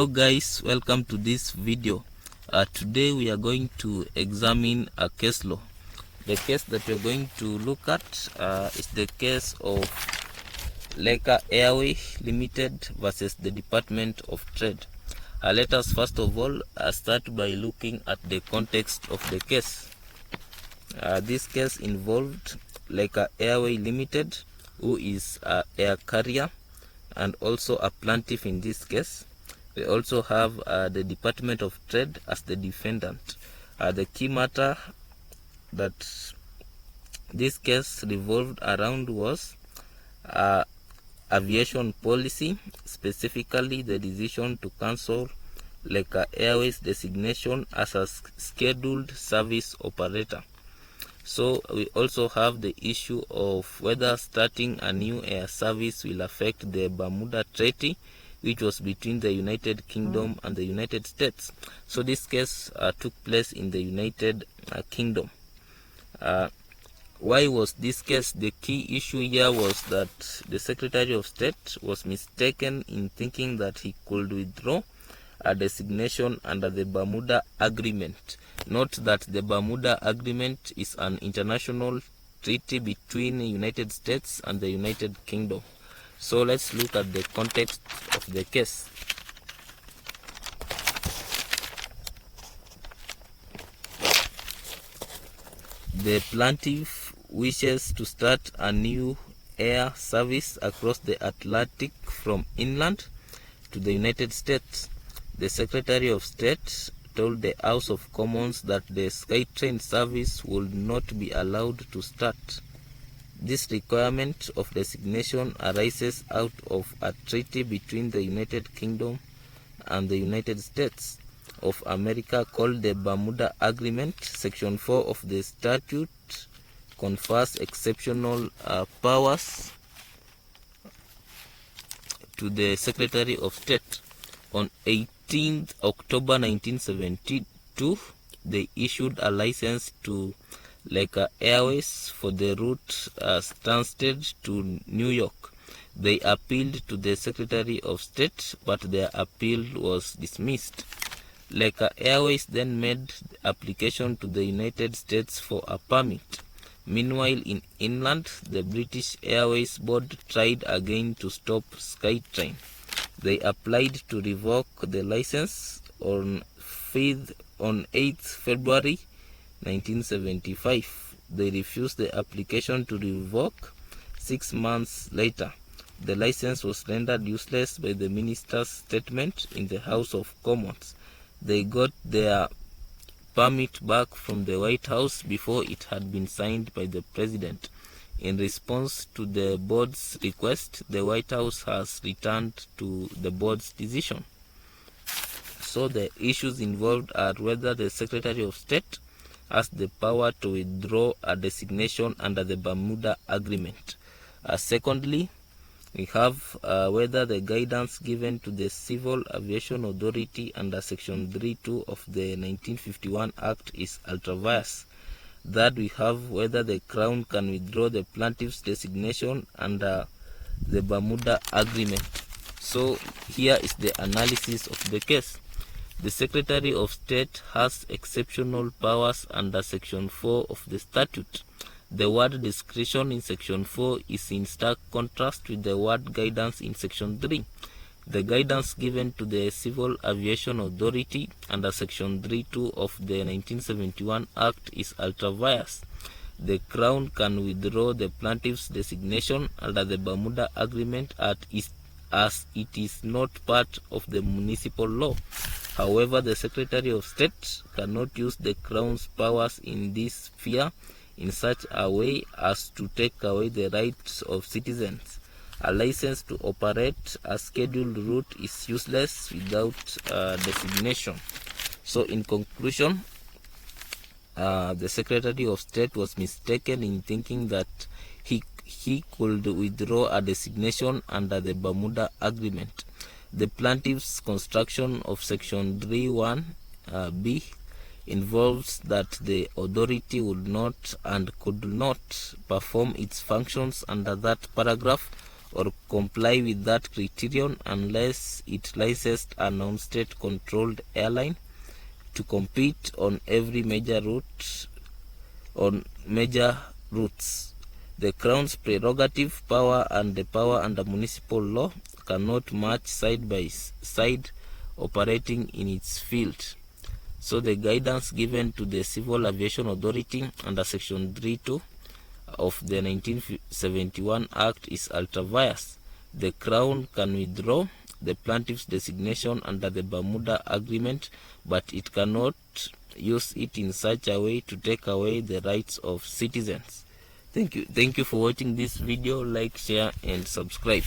Hello guys, welcome to this video. Today we are going to examine a case law. The case that we are going to look at is the case of Airway Limited versus the Department of Trade. Let us first of all start by looking at the context of the case. This case involved Airway Limited, who is an air carrier and also a plaintiff in this case. We also have the Department of Trade as the defendant. The key matter that this case revolved around was aviation policy, specifically the decision to cancel Airways designation as a scheduled service operator. So we also have the issue of whether starting a new air service will affect the Bermuda Treaty, which was between the United Kingdom and the United States. So this case took place in the United Kingdom. Why was this case? The key issue here was that the Secretary of State was mistaken in thinking that he could withdraw a designation under the Bermuda Agreement. Note that the Bermuda Agreement is an international treaty between the United States and the United Kingdom. So let's look at the context of the case. The plaintiff wishes to start a new air service across the Atlantic from inland to the United States. The Secretary of State told the House of Commons that the SkyTrain service would not be allowed to start. This requirement of designation arises out of a treaty between the United Kingdom and the United States of America called the Bermuda Agreement. Section 4 of the statute confers exceptional powers to the Secretary of State. On 18th October 1972, they issued a license to Airways for the route Stansted to New York. They appealed to the Secretary of State, but their appeal was dismissed. Airways then made application to the United States for a permit. Meanwhile, in England, the British Airways Board tried again to stop SkyTrain. They applied to revoke the license on 8th February 1975. They refused the application to revoke. 6 months later, the license was rendered useless by the minister's statement in the House of Commons. They got their permit back from the White House before it had been signed by the president. In response to the board's request, the White House has returned to the board's decision. So the issues involved are whether the Secretary of State has the power to withdraw a designation under the Bermuda Agreement. Secondly, we have whether the guidance given to the Civil Aviation Authority under Section 3.2 of the 1951 Act is ultra-vires. Third, we have whether the Crown can withdraw the plaintiff's designation under the Bermuda Agreement. So here is the analysis of the case. The Secretary of State has exceptional powers under Section 4 of the statute. The word discretion in Section 4 is in stark contrast with the word guidance in Section 3. The guidance given to the Civil Aviation Authority under Section 3.2 of the 1971 Act is ultra-vires. The Crown can withdraw the plaintiff's designation under the Bermuda Agreement as it is not part of the municipal law. However, the Secretary of State cannot use the Crown's powers in this sphere in such a way as to take away the rights of citizens. A license to operate a scheduled route is useless without designation. So in conclusion, the Secretary of State was mistaken in thinking that he could withdraw a designation under the Bermuda Agreement. The plaintiff's construction of Section 3.1b involves that the authority would not and could not perform its functions under that paragraph or comply with that criterion unless it licensed a non-state controlled airline to compete on every major routes. The Crown's prerogative power and the power under municipal law cannot match side by side operating in its field. So the guidance given to the Civil Aviation Authority under Section 3.2 of the 1971 Act is ultra-vires. The Crown can withdraw the plaintiff's designation under the Bermuda Agreement, but it cannot use it in such a way to take away the rights of citizens. Thank you for watching this video. Like, share and subscribe.